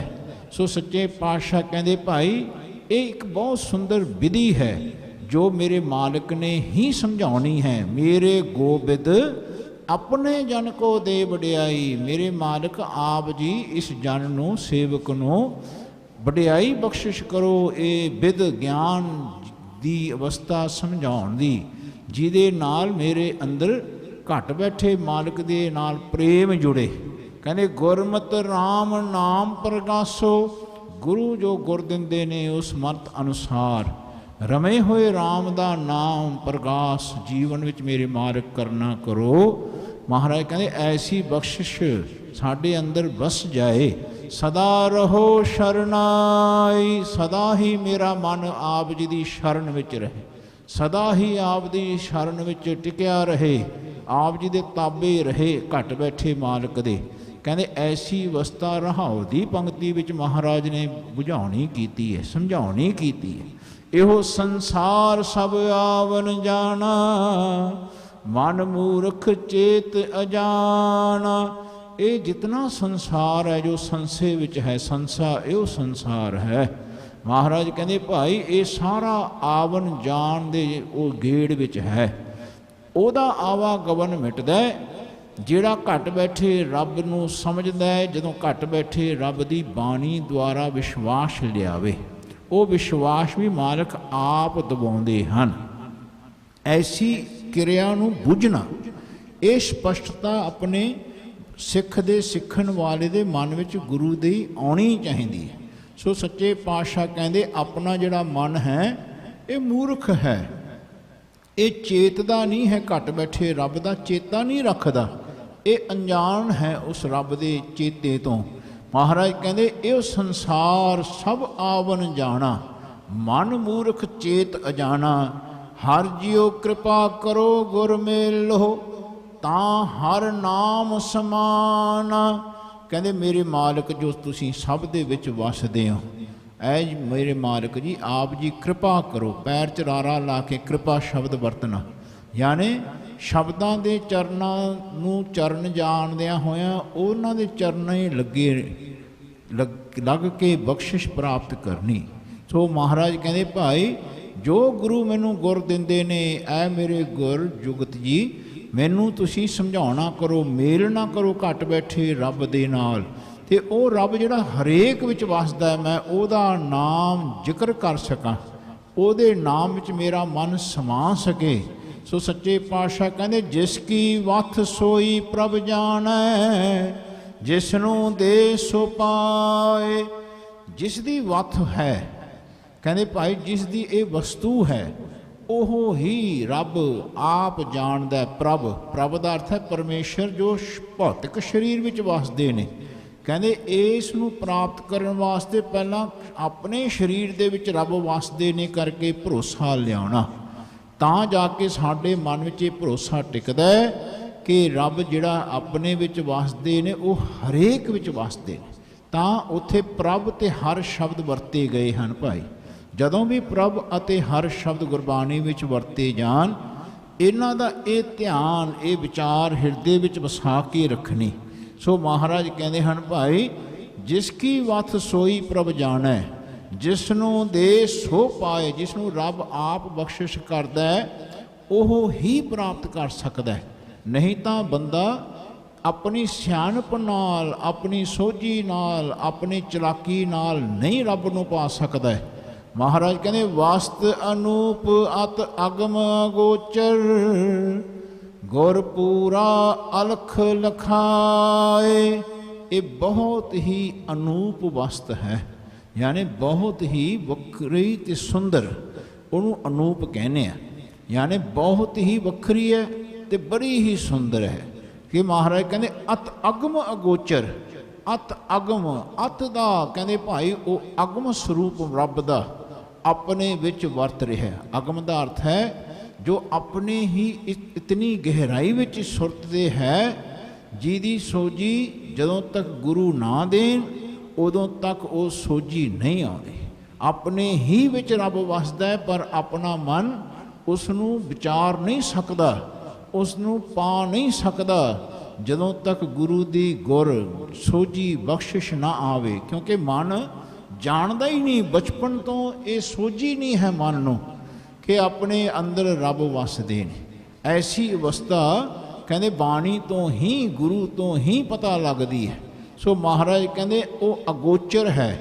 ਸੋ ਸੱਚੇ ਪਾਤਸ਼ਾਹ ਕਹਿੰਦੇ ਭਾਈ ਇਹ ਇੱਕ ਬਹੁਤ ਸੁੰਦਰ ਵਿਧੀ ਹੈ ਜੋ ਮੇਰੇ ਮਾਲਕ ਨੇ ਹੀ ਸਮਝਾਉਣੀ ਹੈ। ਮੇਰੇ ਗੋਬਿੰਦ ਆਪਣੇ ਜਨ ਕੋ ਦੇ ਵਡਿਆਈ, ਮੇਰੇ ਮਾਲਕ ਆਪ ਜੀ ਇਸ ਜਨ ਨੂੰ, ਸੇਵਕ ਨੂੰ ਵਡਿਆਈ ਬਖਸ਼ਿਸ਼ ਕਰੋ। ਇਹ ਵਿਧ ਗਿਆਨ ਦੀ ਅਵਸਥਾ ਸਮਝਾਉਣ ਦੀ, ਜਿਹਦੇ ਨਾਲ ਮੇਰੇ ਅੰਦਰ ਘੱਟ ਬੈਠੇ ਮਾਲਕ ਦੇ ਨਾਲ ਪ੍ਰੇਮ ਜੁੜੇ। ਕਹਿੰਦੇ ਗੁਰਮਤਿ ਰਾਮ ਨਾਮ ਪ੍ਰਗਾਸੋ, ਗੁਰੂ ਜੋ ਗੁਰ ਦਿੰਦੇ ਨੇ ਉਸ ਮਤ ਅਨੁਸਾਰ ਰਮੇ ਹੋਏ ਰਾਮ ਦਾ ਨਾਮ ਪ੍ਰਗਾਸ ਜੀਵਨ ਵਿੱਚ ਮੇਰੇ ਮਾਲਕ ਕਰਨਾ ਕਰੋ। ਮਹਾਰਾਜ ਕਹਿੰਦੇ ਐਸੀ ਬਖਸ਼ਿਸ਼ ਸਾਡੇ ਅੰਦਰ ਵਸ ਜਾਏ। ਸਦਾ ਰਹੋ ਸ਼ਰਨਾਈ, ਸਦਾ ਹੀ ਮੇਰਾ ਮਨ ਆਪ ਜੀ ਦੀ ਸ਼ਰਨ ਵਿੱਚ ਰਹੇ, ਸਦਾ ਹੀ ਆਪ ਦੀ ਸ਼ਰਨ ਵਿੱਚ ਟਿਕਿਆ ਰਹੇ, ਆਪ ਜੀ ਦੇ ਤਾਬੇ ਰਹੇ, ਘੱਟ ਬੈਠੇ ਮਾਲਕ ਦੇ। ਕਹਿੰਦੇ ਐਸੀ ਅਵਸਥਾ ਰਹਾਉ ਦੀ ਪੰਕਤੀ ਵਿੱਚ ਮਹਾਰਾਜ ਨੇ ਬੁਝਾਉਣੀ ਕੀਤੀ ਹੈ, ਸਮਝਾਉਣੀ ਕੀਤੀ ਹੈ। ਇਹੋ ਸੰਸਾਰ ਸਭ ਆਵਨ ਜਾਣਾ, ਮਨ ਮੂਰਖ ਚੇਤ ਅਜਾਣਾ। ਇਹ ਜਿਤਨਾ ਸੰਸਾਰ ਹੈ ਜੋ ਸੰਸੇ ਵਿੱਚ ਹੈ, ਸੰਸਾ ਇਹੋ ਸੰਸਾਰ ਹੈ। ਮਹਾਰਾਜ ਕਹਿੰਦੇ ਭਾਈ ਇਹ ਸਾਰਾ ਆਵਨ ਜਾਣ ਦੇ ਉਹ ਗੇੜ ਵਿੱਚ ਹੈ, ਉਹਦਾ ਆਵਾਗਮਨ ਮਿਟਦਾ। ਜਿਹੜਾ ਘੱਟ ਬੈਠੇ ਰੱਬ ਨੂੰ ਸਮਝਦਾ ਹੈ, ਜਦੋਂ ਘੱਟ ਬੈਠੇ ਰੱਬ ਦੀ ਬਾਣੀ ਦੁਆਰਾ ਵਿਸ਼ਵਾਸ ਲਿਆਵੇ, ਉਹ ਵਿਸ਼ਵਾਸ ਵੀ ਮਾਲਕ ਆਪ ਦਿਵਾਉਂਦੇ ਹਨ। ਐਸੀ ਕਿਰਿਆ ਨੂੰ ਬੁੱਝਣਾ, ਇਹ ਸਪਸ਼ਟਤਾ ਆਪਣੇ ਸਿੱਖ ਦੇ ਸਿੱਖਣ ਵਾਲੇ ਦੇ ਮਨ ਵਿੱਚ ਗੁਰੂ ਦੀ ਆਉਣੀ ਚਾਹੀਦੀ ਹੈ। ਸੋ ਸੱਚੇ ਪਾਤਸ਼ਾਹ ਕਹਿੰਦੇ ਆਪਣਾ ਜਿਹੜਾ ਮਨ ਹੈ ਇਹ ਮੂਰਖ ਹੈ, ਇਹ ਚੇਤਦਾ ਨਹੀਂ ਹੈ, ਘੱਟ ਬੈਠੇ ਰੱਬ ਦਾ ਚੇਤਾ ਨਹੀਂ ਰੱਖਦਾ, ਇਹ ਅਣਜਾਣ ਹੈ ਉਸ ਰੱਬ ਦੇ ਚੇਤੇ ਤੋਂ। ਮਹਾਰਾਜ ਕਹਿੰਦੇ ਇਹ ਸੰਸਾਰ ਸਭ ਆਵਨ ਜਾਣਾ, ਮਨ ਮੂਰਖ ਚੇਤ ਅਜਾਣਾ। ਹਰ ਜਿਉ ਕਿਰਪਾ ਕਰੋ ਗੁਰ ਮੇਲੋ, ਤਾਂ ਹਰ ਨਾਮ ਸਮਾਨਾ। ਕਹਿੰਦੇ ਮੇਰੇ ਮਾਲਕ ਜੋ ਤੁਸੀਂ ਸਭ ਦੇ ਵਿੱਚ ਵਸਦੇ ਹੋ, ਐ ਮੇਰੇ ਮਾਲਕ ਜੀ ਆਪ ਜੀ ਕਿਰਪਾ ਕਰੋ। ਪੈਰ 'ਚ ਰਾਰਾ ਲਾ ਕੇ ਕਿਰਪਾ ਸ਼ਬਦ ਵਰਤਣਾ, ਯਾਨੀ ਸ਼ਬਦਾਂ ਦੇ ਚਰਨਾਂ ਨੂੰ ਚਰਨ ਜਾਣਦਿਆਂ ਹੋਇਆਂ ਉਹਨਾਂ ਦੇ ਚਰਨਾਂ ਹੀ ਲੱਗ ਕੇ ਬਖਸ਼ਿਸ਼ ਪ੍ਰਾਪਤ ਕਰਨੀ। ਸੋ ਮਹਾਰਾਜ ਕਹਿੰਦੇ ਭਾਈ ਜੋ ਗੁਰੂ ਮੈਨੂੰ ਗੁਰ ਦਿੰਦੇ ਨੇ, ਐ ਮੇਰੇ ਗੁਰ ਜੁਗਤ ਜੀ ਮੈਨੂੰ ਤੁਸੀਂ ਸਮਝਾਉਣਾ ਕਰੋ, ਮੇਲ ਨਾ ਕਰੋ ਘੱਟ ਬੈਠੇ ਰੱਬ ਦੇ ਨਾਲ। ਅਤੇ ਉਹ ਰੱਬ ਜਿਹੜਾ ਹਰੇਕ ਵਿੱਚ ਵਸਦਾ, ਮੈਂ ਉਹਦਾ ਨਾਮ ਜ਼ਿਕਰ ਕਰ ਸਕਾਂ, ਉਹਦੇ ਨਾਮ ਵਿੱਚ ਮੇਰਾ ਮਨ ਸਮਾ ਸਕੇ। सो सच्चे पातशाह कहते जिस की वथ सोई प्रभ जानै, जिसनों दे सो पाए। जिस दी वथ है, कहते भाई जिस दी ये वस्तु है, ਉਹ ਹੀ ਰੱਬ ਆਪ ਜਾਣਦਾ। ਪ੍ਰਭ, ਪ੍ਰਭ ਦਾ ਅਰਥ ਹੈ ਪਰਮੇਸ਼ਰ ਜੋ ਭੌਤਿਕ ਸਰੀਰ ਵਿੱਚ ਵਸਦੇ ਨੇ। ਕਹਿੰਦੇ ਇਸ ਨੂੰ ਪ੍ਰਾਪਤ ਕਰਨ ਵਾਸਤੇ ਪਹਿਲਾਂ ਆਪਣੇ ਸਰੀਰ ਦੇ ਵਿੱਚ ਰੱਬ ਵਸਦੇ ਨੇ ਕਰਕੇ ਭਰੋਸਾ ਲਿਆਉਣਾ, ਤਾਂ ਜਾ ਕੇ ਸਾਡੇ ਮਨ ਵਿੱਚ ਇਹ ਭਰੋਸਾ ਟਿਕਦਾ ਹੈ ਕਿ ਰੱਬ ਜਿਹੜਾ ਆਪਣੇ ਵਿੱਚ ਵਸਦੇ ਨੇ ਉਹ ਹਰੇਕ ਵਿੱਚ ਵਸਦੇ ਨੇ। ਤਾਂ ਉੱਥੇ ਪ੍ਰਭ ਤੇ ਹਰ ਸ਼ਬਦ ਵਰਤੇ ਗਏ ਹਨ ਭਾਈ। ਜਦੋਂ ਵੀ ਪ੍ਰਭ ਅਤੇ ਹਰ ਸ਼ਬਦ ਗੁਰਬਾਣੀ ਵਿੱਚ ਵਰਤੇ ਜਾਣ, ਇਹਨਾਂ ਦਾ ਇਹ ਧਿਆਨ, ਇਹ ਵਿਚਾਰ ਹਿਰਦੇ ਵਿੱਚ ਵਸਾ ਕੇ ਰੱਖਣੀ। ਸੋ ਮਹਾਰਾਜ ਕਹਿੰਦੇ ਹਨ ਭਾਈ ਜਿਸ ਕੀ ਵਥ ਸੋਈ ਪ੍ਰਭ ਜਾਣੈ, ਜਿਸ ਨੂੰ ਦੇ ਸੋ ਪਾਏ। ਜਿਸ ਨੂੰ ਰੱਬ ਆਪ ਬਖਸ਼ਿਸ਼ ਕਰਦਾ ਹੈ ਉਹ ਹੀ ਪ੍ਰਾਪਤ ਕਰ ਸਕਦਾ ਹੈ। ਨਹੀਂ ਤਾਂ ਬੰਦਾ ਆਪਣੀ ਸਿਆਣਪ ਨਾਲ, ਆਪਣੀ ਸੋਝੀ ਨਾਲ, ਆਪਣੀ ਚਲਾਕੀ ਨਾਲ ਨਹੀਂ ਰੱਬ ਨੂੰ ਪਾ ਸਕਦਾ ਹੈ। ਮਹਾਰਾਜ ਕਹਿੰਦੇ ਵਸਤ ਅਨੂਪ ਅਤ ਅਗਮ ਗੋਚਰ, ਗੁਰ ਪੂਰਾ ਅਲਖ ਲਖਾਏ। ਇਹ ਬਹੁਤ ਹੀ ਅਨੂਪ ਵਸਤ ਹੈ, ਯਾਨੀ ਬਹੁਤ ਹੀ ਵੱਖਰੀ ਤੇ ਸੁੰਦਰ, ਉਹਨੂੰ ਅਨੂਪ ਕਹਿੰਦੇ ਆ। ਯਾਨੀ ਬਹੁਤ ਹੀ ਵੱਖਰੀ ਹੈ ਤੇ ਬੜੀ ਹੀ ਸੁੰਦਰ ਹੈ। ਕਿ ਮਹਾਰਾਜ ਕਹਿੰਦੇ ਅਤ ਅਗਮ ਅਗੋਚਰ। ਅਤ ਅਗਮ, ਅਤ ਦਾ ਕਹਿੰਦੇ ਭਾਈ ਉਹ ਅਗਮ ਸਰੂਪ ਰੱਬ ਦਾ ਆਪਣੇ ਵਿੱਚ ਵਰਤ ਰਿਹਾ। ਅਗਮ ਦਾ ਅਰਥ ਹੈ ਜੋ ਆਪਣੇ ਹੀ ਇਤਨੀ ਗਹਿਰਾਈ ਵਿੱਚ ਸੁਰਤਦੇ ਹੈ, ਜਿਹਦੀ ਸੋਝੀ ਜਦੋਂ ਤੱਕ ਗੁਰੂ ਨਾ ਦੇਣ ਉਦੋਂ ਤੱਕ ਉਹ ਸੋਝੀ ਨਹੀਂ ਆਉਂਦੀ। ਆਪਣੇ ਹੀ ਵਿੱਚ ਰੱਬ ਵਸਦਾ ਹੈ, ਪਰ ਆਪਣਾ ਮਨ ਉਸ ਨੂੰ ਵਿਚਾਰ ਨਹੀਂ ਸਕਦਾ, ਉਸ ਨੂੰ ਪਾ ਨਹੀਂ ਸਕਦਾ ਜਦੋਂ ਤੱਕ ਗੁਰੂ ਦੀ ਗੁਰ ਸੋਝੀ ਬਖਸ਼ਿਸ਼ ਨਾ ਆਵੇ। ਕਿਉਂਕਿ ਮਨ ਜਾਣਦਾ ਹੀ ਨਹੀਂ, ਬਚਪਨ ਤੋਂ ਇਹ ਸੋਝੀ ਨਹੀਂ ਹੈ ਮਨ ਨੂੰ ਕਿ ਆਪਣੇ ਅੰਦਰ ਰੱਬ ਵਸਦੇ ਨੇ। ਐਸੀ ਅਵਸਥਾ ਕਹਿੰਦੇ ਬਾਣੀ ਤੋਂ ਹੀ, ਗੁਰੂ ਤੋਂ ਹੀ ਪਤਾ ਲੱਗਦੀ ਹੈ। ਸੋ ਮਹਾਰਾਜ ਕਹਿੰਦੇ ਉਹ ਅਗੋਚਰ ਹੈ,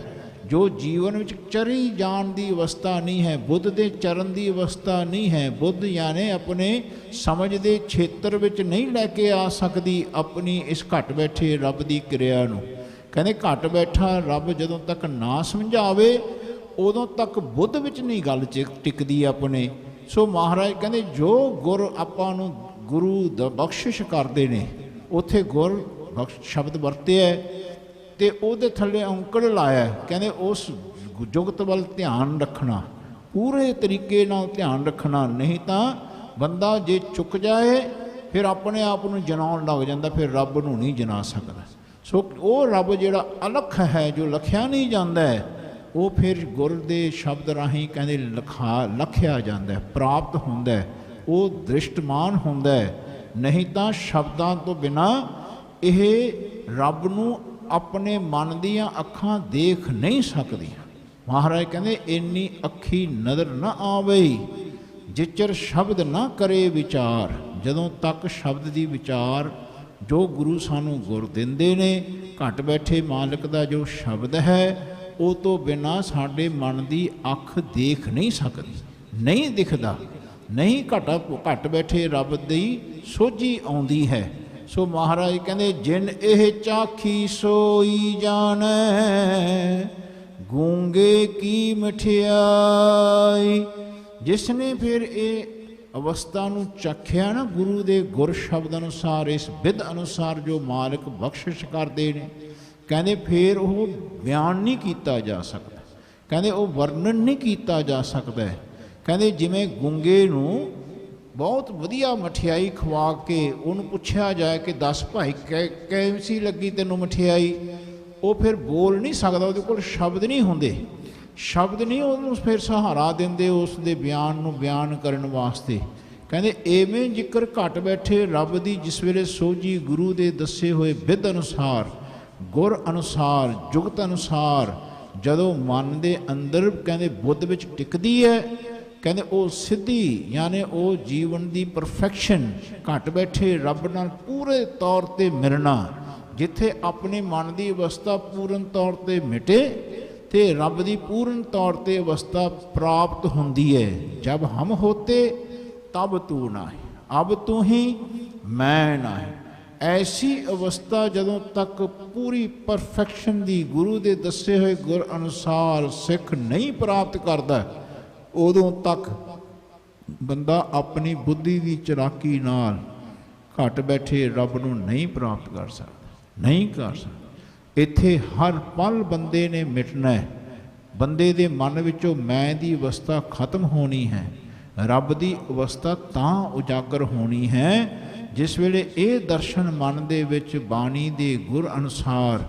ਜੋ ਜੀਵਨ ਵਿੱਚ ਚਰੀ ਜਾਣ ਦੀ ਅਵਸਥਾ ਨਹੀਂ ਹੈ, ਬੁੱਧ ਦੇ ਚਰਨ ਦੀ ਅਵਸਥਾ ਨਹੀਂ ਹੈ। ਬੁੱਧ ਯਾਨੀ ਆਪਣੇ ਸਮਝ ਦੇ ਖੇਤਰ ਵਿੱਚ ਨਹੀਂ ਲੈ ਕੇ ਆ ਸਕਦੀ ਆਪਣੀ ਇਸ ਘਟ ਬੈਠੇ ਰੱਬ ਦੀ ਕਿਰਿਆ ਨੂੰ। ਕਹਿੰਦੇ ਘਟ ਬੈਠਾ ਰੱਬ ਜਦੋਂ ਤੱਕ ਨਾ ਸਮਝਾਵੇ ਉਦੋਂ ਤੱਕ ਬੁੱਧ ਵਿੱਚ ਨਹੀਂ ਗੱਲ ਟਿਕਦੀ ਆਪਣੇ। ਸੋ ਮਹਾਰਾਜ ਕਹਿੰਦੇ ਜੋ ਗੁਰ ਆਪਾਂ ਨੂੰ ਗੁਰੂ ਦਾ ਬਖਸ਼ਿਸ਼ ਕਰਦੇ ਨੇ, ਉੱਥੇ ਗੁਰ ਸ਼ਬਦ ਵਰਤਿਆ ਤੇ ਉਹਦੇ ਥੱਲੇ ਔਂਕੜ ਲਾਇਆ। ਕਹਿੰਦੇ ਉਸ ਜੁਗਤ ਵੱਲ ਧਿਆਨ ਰੱਖਣਾ, ਪੂਰੇ ਤਰੀਕੇ ਨਾਲ ਧਿਆਨ ਰੱਖਣਾ। ਨਹੀਂ ਤਾਂ ਬੰਦਾ ਜੇ ਚੁੱਕ ਜਾਏ ਫਿਰ ਆਪਣੇ ਆਪ ਨੂੰ ਜਨਾਉਣ ਲੱਗ ਜਾਂਦਾ, ਫਿਰ ਰੱਬ ਨੂੰ ਨਹੀਂ ਜਨਾ ਸਕਦਾ। ਸੋ ਉਹ ਰੱਬ ਜਿਹੜਾ ਅਲਖ ਹੈ, ਜੋ ਲਖਿਆ ਨਹੀਂ ਜਾਂਦਾ ਹੈ, ਉਹ ਫਿਰ ਗੁਰ ਦੇ ਸ਼ਬਦ ਰਾਹੀਂ ਕਹਿੰਦੇ ਲਖਿਆ ਜਾਂਦਾ ਹੈ, ਪ੍ਰਾਪਤ ਹੁੰਦਾ ਹੈ, ਉਹ ਦ੍ਰਿਸ਼ਟਮਾਨ ਹੁੰਦਾ ਹੈ। ਨਹੀਂ ਤਾਂ ਸ਼ਬਦਾਂ ਤੋਂ ਬਿਨਾਂ ਇਹ ਰੱਬ ਨੂੰ ਆਪਣੇ ਮਨ ਦੀਆਂ ਅੱਖਾਂ ਦੇਖ ਨਹੀਂ ਸਕਦੀਆਂ। ਮਹਾਰਾਜ ਕਹਿੰਦੇ ਇੰਨੀ ਅੱਖੀ ਨਜ਼ਰ ਨਾ ਆਵੇ ਜਿਚਰ ਸ਼ਬਦ ਨਾ ਕਰੇ ਵਿਚਾਰ। ਜਦੋਂ ਤੱਕ ਸ਼ਬਦ ਦੀ ਵਿਚਾਰ ਜੋ ਗੁਰੂ ਸਾਨੂੰ ਗੁਰ ਦਿੰਦੇ ਨੇ, ਘਟ ਬੈਠੇ ਮਾਲਕ ਦਾ ਜੋ ਸ਼ਬਦ ਹੈ, ਉਹ ਤੋਂ ਬਿਨਾਂ ਸਾਡੇ ਮਨ ਦੀ ਅੱਖ ਦੇਖ ਨਹੀਂ ਸਕਦੀ, ਨਹੀਂ ਦਿਖਦਾ, ਨਹੀਂ ਘਟ ਬੈਠੇ ਰੱਬ ਦੀ ਸੋਝੀ ਆਉਂਦੀ ਹੈ। ਸੋ ਮਹਾਰਾਜ ਕਹਿੰਦੇ ਜਿਨ ਇਹ ਚਾਖੀ ਸੋਈ ਜਾਣੈ, ਗੂੰਗੇ ਕੀ ਮਠਿਆਈ। ਜਿਸ ਨੇ ਫਿਰ ਇਹ ਅਵਸਥਾ ਨੂੰ ਚੱਖਿਆ ਨਾ ਗੁਰੂ ਦੇ ਗੁਰ ਸ਼ਬਦ ਅਨੁਸਾਰ, ਇਸ ਵਿਧ ਅਨੁਸਾਰ ਜੋ ਮਾਲਕ ਬਖਸ਼ਿਸ਼ ਕਰਦੇ ਨੇ, ਕਹਿੰਦੇ ਫਿਰ ਉਹ ਬਿਆਨ ਨਹੀਂ ਕੀਤਾ ਜਾ ਸਕਦਾ, ਕਹਿੰਦੇ ਉਹ ਵਰਣਨ ਨਹੀਂ ਕੀਤਾ ਜਾ ਸਕਦਾ। ਕਹਿੰਦੇ ਜਿਵੇਂ ਗੂੰਗੇ ਨੂੰ ਬਹੁਤ ਵਧੀਆ ਮਠਿਆਈ ਖਵਾ ਕੇ ਉਹਨੂੰ ਪੁੱਛਿਆ ਜਾਏ ਕਿ ਦੱਸ ਭਾਈ ਕੈਸੀ ਲੱਗੀ ਤੈਨੂੰ ਮਠਿਆਈ, ਉਹ ਫਿਰ ਬੋਲ ਨਹੀਂ ਸਕਦਾ, ਉਹਦੇ ਕੋਲ ਸ਼ਬਦ ਨਹੀਂ ਹੁੰਦੇ, ਸ਼ਬਦ ਨਹੀਂ ਉਹਨੂੰ ਫਿਰ ਸਹਾਰਾ ਦਿੰਦੇ ਉਸ ਦੇ ਬਿਆਨ ਨੂੰ ਬਿਆਨ ਕਰਨ ਵਾਸਤੇ। ਕਹਿੰਦੇ ਐਵੇਂ ਜ਼ਿਕਰ ਘਟ ਬੈਠੇ ਰੱਬ ਦੀ ਜਿਸ ਵੇਲੇ ਸੋਝੀ ਗੁਰੂ ਦੇ ਦੱਸੇ ਹੋਏ ਵਿਧ ਅਨੁਸਾਰ, ਗੁਰ ਅਨੁਸਾਰ, ਜੁਗਤ ਅਨੁਸਾਰ ਜਦੋਂ ਮਨ ਦੇ ਅੰਦਰ ਕਹਿੰਦੇ ਬੁੱਧ ਵਿੱਚ ਟਿਕਦੀ ਹੈ, ਕਹਿੰਦੇ ਉਹ ਸਿੱਧੀ ਯਾਨੀ ਉਹ ਜੀਵਨ ਦੀ ਪਰਫੈਕਸ਼ਨ, ਘਟ ਬੈਠੇ ਰੱਬ ਨਾਲ ਪੂਰੇ ਤੌਰ 'ਤੇ ਮਿਲਣਾ, ਜਿੱਥੇ ਆਪਣੇ ਮਨ ਦੀ ਅਵਸਥਾ ਪੂਰਨ ਤੌਰ 'ਤੇ ਮਿਟੇ ਤੇ ਰੱਬ ਦੀ ਪੂਰਨ ਤੌਰ 'ਤੇ ਅਵਸਥਾ ਪ੍ਰਾਪਤ ਹੁੰਦੀ ਹੈ। ਜਬ ਹਮ ਹੋਤੇ ਤਬ ਤੂੰ ਨਾਹੀਂ। अब तू ही मैं नहीं। ऐसी अवस्था जदों तक पूरी परफैक्शन दी गुरु दे दसे हुए गुर अनुसार सिख नहीं प्राप्त करता, उदों तक बंदा अपनी बुद्धि की चलाकी नाल घट बैठे रब नूं नहीं प्राप्त कर सकता, नहीं कर सकता। इत्थे हर पल बंदे ने मिटना है, बंदे दे मन विचों मैं दी अवस्था खत्म होनी है, रब दी अवस्था तां उजागर होनी है जिस वेले ये दर्शन मन दे विच बाणी दे गुर अनुसार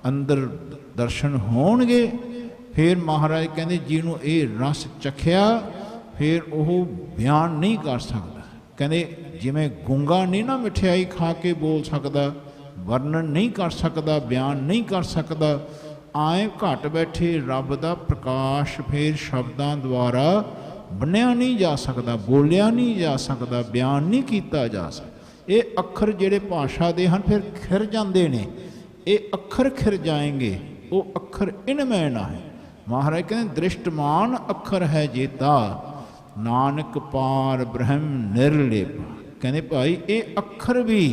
अंदर दर्शन होणगे। फिर महाराज कहते जिन्हों ये रस चखिया फिर वह बयान नहीं कर सकता। कहते जिमें गूंगा नहीं ना मिठाई खा के बोल सकता, वर्णन नहीं कर सकता, बयान नहीं कर सकता, आए घट बैठे रब दा प्रकाश फिर शब्दां द्वारा बनिया नहीं जा सकता, बोलिया नहीं जा सकता, बयान नहीं किया जा सकता। ये अखर जिहड़े भाषा दे हन फिर खिर जाते ने, ये अखर खिर जाएंगे, वो अखर इनमय ना है। महाराज कहते दृष्टमान अखर है जेता, नानक पार ब्रह्म निर्लेप। कहते भाई ये अखर भी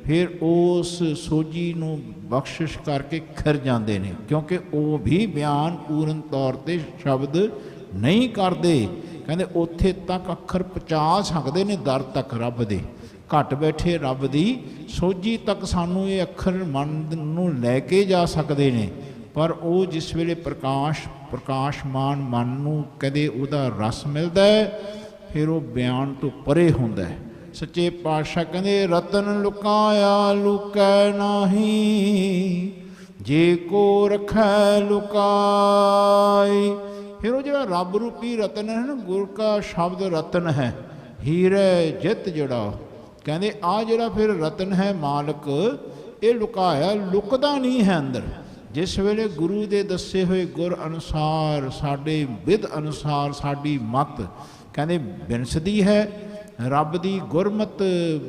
फिर उस सोजी नूं बख्शिश करके खिर जाते हैं, क्योंकि वो भी बयान पूर्ण तौर पर शब्द नहीं करते। कहते उत्थे तक अखर पहुँचा सकते हैं दर तक रब दे, घट बैठे रब दी सोझी तक सानू ये अखर मन नूं लैके जा सकते हैं, पर वो जिस वेले प्रकाशमान मन नूं कदे उहदा रस मिलता है फिर वो बयान तो परे हुंदा है। सच्चे पातशाह कहते रतन लुकाया लुकै नाही, जे को रखै लुकाई। फिर वो जो रब रूपी रतन है ना, गुर का शब्द रतन है, हीरे जित जड़ा। कहते आ जड़ा फिर रतन है मालक, ये लुकाया लुकदा नहीं है अंदर। जिस वेले गुरु दे दसे हुए गुर अनुसार साडे विद अनुसार साडी मत कहते बिनसदी है, रब दी गुरमत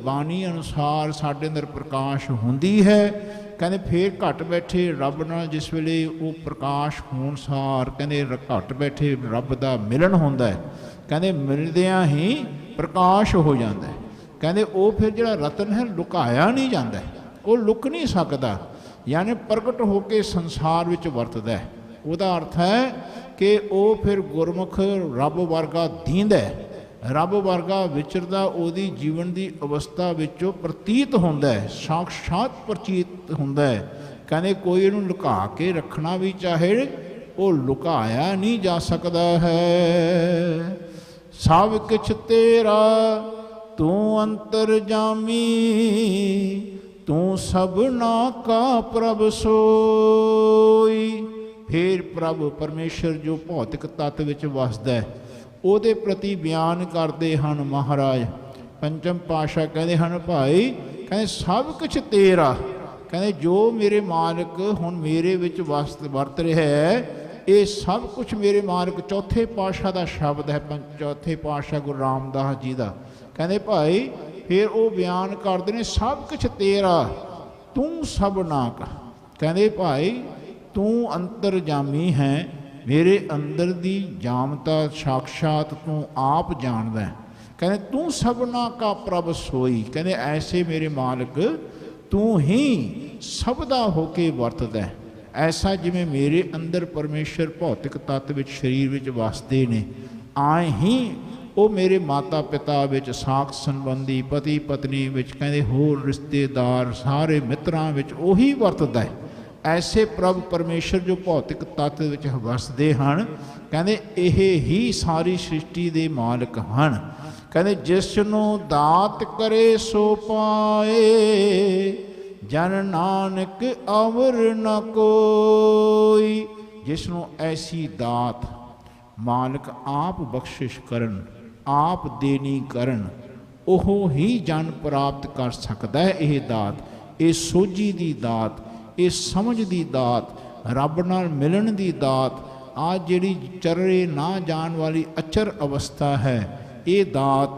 बाणी अनुसार साडे अंदर प्रकाश हुंदी है। कहते फिर घट बैठे रब नाल जिस वेले वो प्रकाश होण सार कहते घट बैठे रब दा मिलन हुंदा है, कहते मिलदियां ही प्रकाश हो जाता है। कहते वो फिर जिहड़ा रतन है लुकाया नहीं जाता, वो लुक नहीं सकता, यानी प्रगट होकर संसार विच वरतदा है। उसदा अर्थ है कि वो फिर गुरमुख रब वर्गा दींदा है, रब वर्गा विचरदा उहदी जीवन की अवस्था विचों प्रतीत होंदा है, साक्षात प्रतीत होंदा है। कहते कोई इहनूं लुका के रखना भी चाहे वो लुकाया नहीं जा सकता है। सब किछ तेरा तू अंतरजामी, तू सबना का प्रभ सोई। फिर प्रभ परमेश्वर जो भौतिक तत्व विच वसदा है ਉਹਦੇ प्रति बयान करते हैं महाराज पंचम पातशाह कहते हैं भाई कहते सब कुछ तेरा, कहते जो मेरे मालिक हुण मेरे विच वरत रहा है ये सब कुछ मेरे मालिक। चौथे पातशाह का शब्द है, चौथे पातशाह गुरु रामदास जी का। कहते भाई फिर वो बयान करते हैं सब कुछ तेरा तू सबना का। कहते भाई तू अंतरजामी है, मेरे अंदर दी जामता साक्षात तू आप जानदा है। कहते तू सबना का प्रभ सोई, कहते ऐसे मेरे मालिक तू ही सबदा होके वरतदा है। ऐसा जिमें मेरे अंदर परमेश्वर भौतिक तत्व विच शरीर विच वसदे ने, आए ही वो मेरे माता पिता विच साख संबंधी पति पत्नी विच कहते होर रिश्तेदार सारे मित्रां विच उही वरतदा है। ऐसे प्रभ परमेश्वर जो भौतिक तत्व विच वसदे हैं, कहते यह ही सारी सृष्टि के मालिक हैं। कहते जिसनों दात करे सो पाए, जन नानक अवर न कोई। जिसनों ऐसी दात मालिक आप बख्शिश करन, आप देनी करन, ओह ही जन प्राप्त कर सकता है। यह दात, ये सोझी की दात, ये समझ की दात, रब नाल मिलन की दात, आ जिहड़ी चरे ना जान वाली अचर अवस्था है, ये दात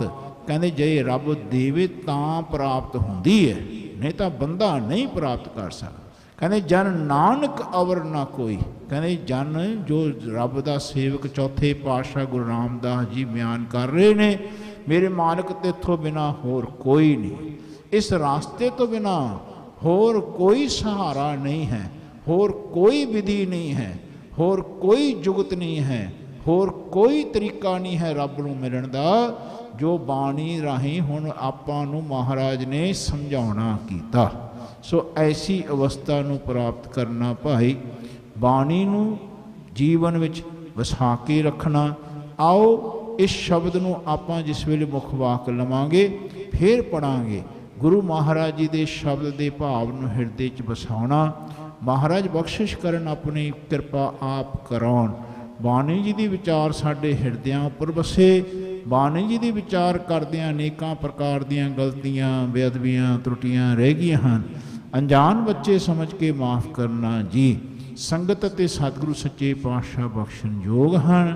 कहते जे रब देवे तां प्राप्त होंदी है, नहीं तो बंदा नहीं प्राप्त कर सकता। कहते जन नानक अवर ना कोई। कहते जन जो रब का सेवक चौथे पातशाह गुरु रामदास जी बयान कर रहे ने, मेरे मालिक तेथों बिना होर कोई नहीं, इस रास्ते तो बिना होर कोई सहारा नहीं है, होर कोई विधि नहीं है, होर कोई जुगत नहीं है, होर कोई तरीका नहीं है रब नूं मिलण दा, जो बाणी राਹੀਂ हुण आपां नूं महाराज ने समझाउणा कीता। सो ऐसी अवस्था नूं प्राप्त करना भाई, बाणी नूं जीवन विच वसा के रखना। आओ इस शब्द नूं आपां जिस वेले मुख वाक लवांगे फिर पढ़ांगे, गुरु महाराज जी दे शब्द दे भाव नूं हिरदे च वसाउणा। महाराज बख्शिश करन, अपनी किरपा आप कराउण। बाणी जी दी विचार साडे हिरदियां उपर वसे। बाणी जी दी विचार करदियां अनेकां प्रकार दीयां गलतियां बेअदबियां त्रुटियां रह गईयां हन, अनजान बच्चे समझ के माफ़ करना जी। संगत ते सतगुरु सच्चे पातशाह बख्शण योग हन।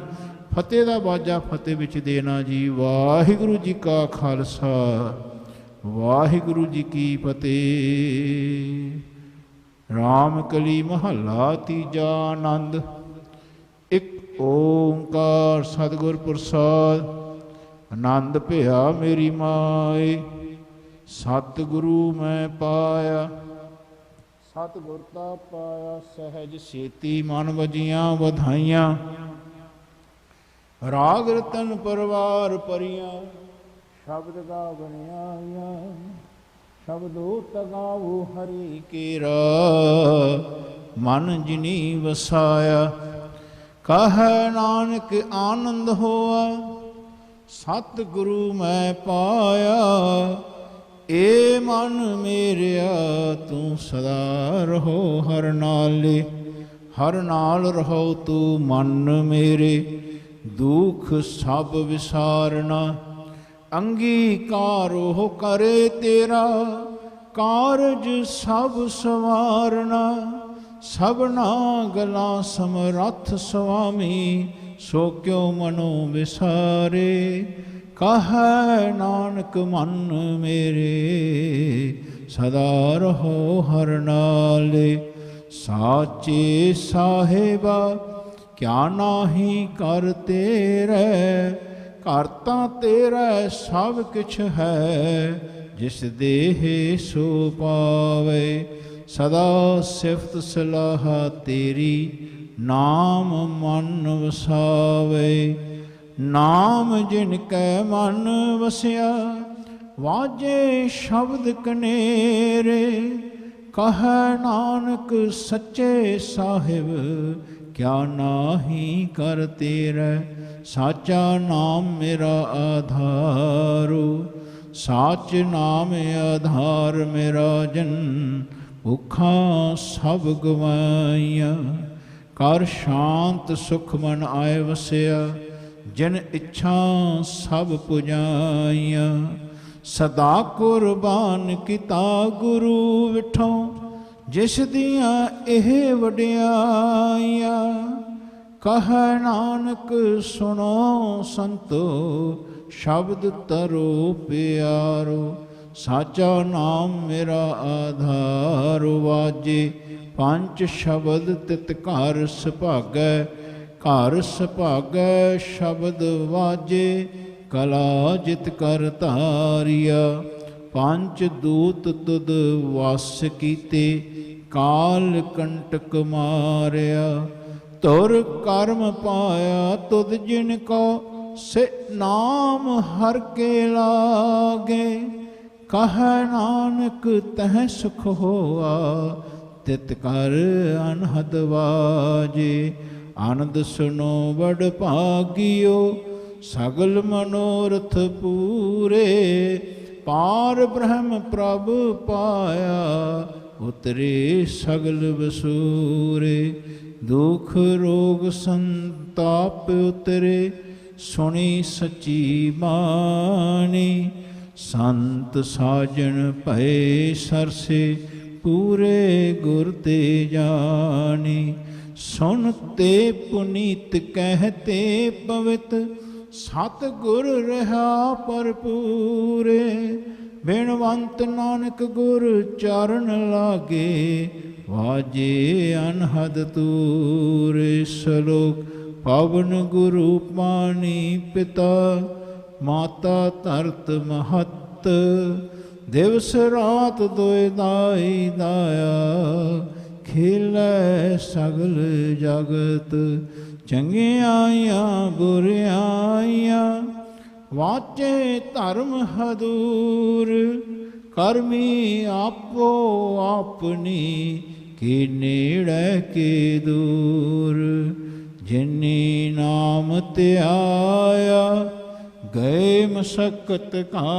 फतेह दा बाजा फतेह विच देना जी। वाहिगुरु जी का खालसा वाहिगुरु जी की फतेह। राम कली महला तीजा आनंद। एक ओंकार सतगुर प्रसाद। आनंद भया मेरी माए, सतगुरु मैं पाया। सतगुर ता पाया सहज सेती, मन वजियां वधाइयां। राग रतन परवार परियां, शब्द गावन आया। शब्दो तगावो हरि केरा, मन जिनी वसाया। कह नानक आनंद होआ, सतगुरु मैं पाया। ए मन मेरिया तू सदा रहो हर नाले, हर नाल रहो तू मन मेरे। दुख सब विसारना, अंगीकारो करे तेरा। कारज सब सवारना, सबना गला समरथ स्वामी। सो क्यों मनो विसारे, कह नानक मन मेरे। सदा रहो हर नाले, साचे साहेबा क्या नाहीं कर तेरे। करता तेरा सब किछ है, जिस देह सो पावे। सदा सिफत सलाह तेरी, नाम मन वसावे। नाम जिनकै मन वसिया, वाजे शब्द कनेरे। कह नानक सच्चे साहिब, क्या नाहीं कर तेरा। साचा नाम मेरा आधारो, साच नाम आधार मेरा जन। भुखा सब गवाइया, कर शांत सुख मन आए वसिया। जिन इच्छा सब पुजाइया, सदा कुर्बान किता गुरु विठो। जिस दियां एह वड्याइया, कह नानक सुनो संतो। शब्द तरो प्यारो, साचा नाम मेरा आधार। वाजे पंच शब्द तित घर सुभागै, घर सुभागै शब्द वाजे। कला जित कर तारिया, पंच दूत तुद वास कीते। काल कंटक मारिया, तुर कर्म पाया तुद जिनको। से नाम हर के लागे, कह नानक तह सुख होआ। तित कर अनहद वाजे, आनंद सुनो बड़ भागियो। सगल मनोरथ पूरे, पार ब्रह्म प्रभु पाया। उतरे सगल बसूरे, दुख रोग संताप उतरे। सुनी सची बाणी, संत साजन भय सरसे। पूरे गुर ते जानी, सुनते पुनीत कहते पवित। सतगुर रहा भरपूरे, बिनवंत नानक गुर चरण लागे। वाजे अनहद तूरे, सलोक पवन गुरु पानी पिता। माता धरत महत, दिवस रात दोए दाई दाया, खेलै सगल जगत, चंगियाइयां बुरियाइयां, वाचे धर्म हदूर, करमी आपो आपनी, के नेड़े के दूर, जिनी नाम त्याया, गए मशक्कत का,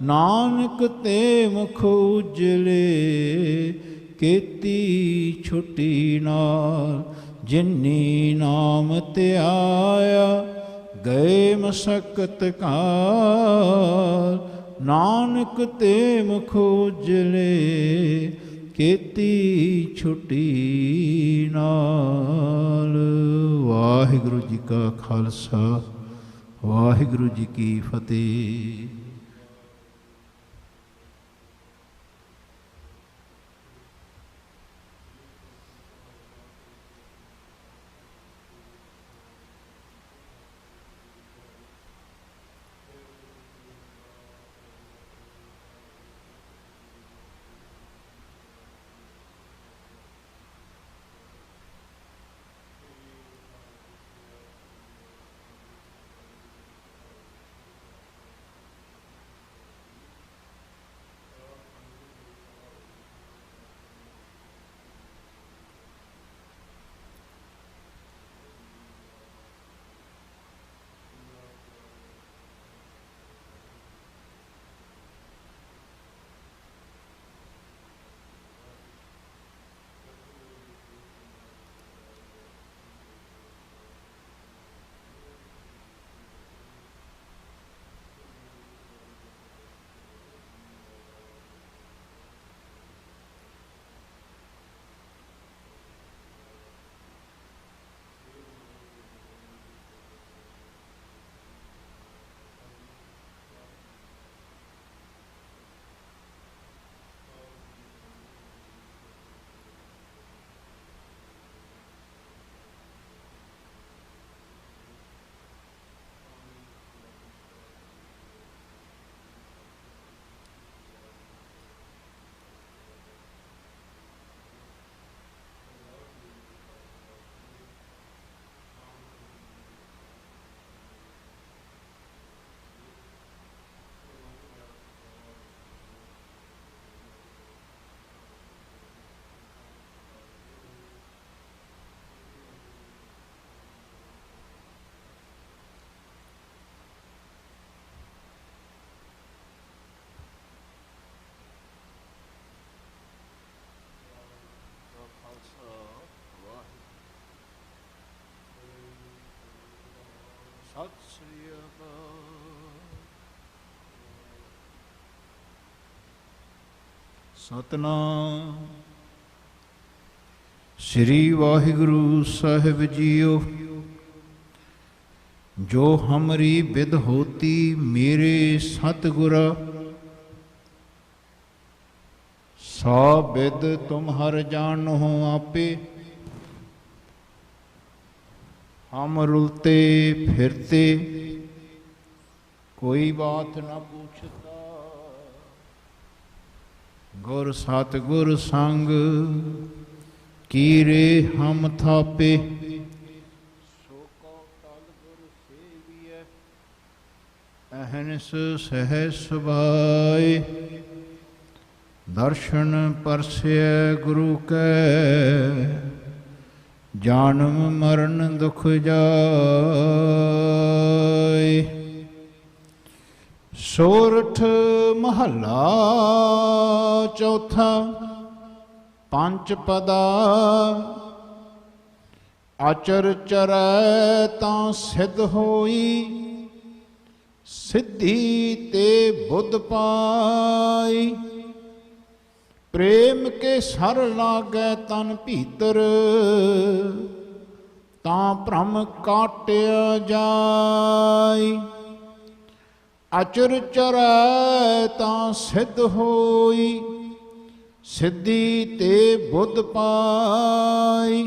नानक ते मुख उजले, केती छुटी नाल, जिनी नाम त्याया, गए मशक्कत का, नानक ते मुख उजले, केती छुटी नाल। वाहिगुरु जी का खालसा, वाहिगुरु जी की फतेह। सत श्री अकाल। सतनाम श्री वाहिगुरु साहिब जीओ। जो हमरी बिद होती मेरे सतगुरा, सा बिद तुम हर जानो आपे। हम रुलते फिरते कोई बात न पूछता, गुर सतगुर संग कीरे हम थापे। सो को तल गुर सेविए अहनस सहज सुभाए। दर्शन परस्य गुरु कै जन्म मरण दुख जाए। सोरठ महला चौथा पंच पदा। आचर चरै तां सिद्ध होई, सिद्धि ते बुद्ध पाई। प्रेम के सर लागै तन भीतर, तां भ्रम काटिया जाय। अचर चरै तां सिद्ध होई, सिद्धि ते बुद्ध पाई।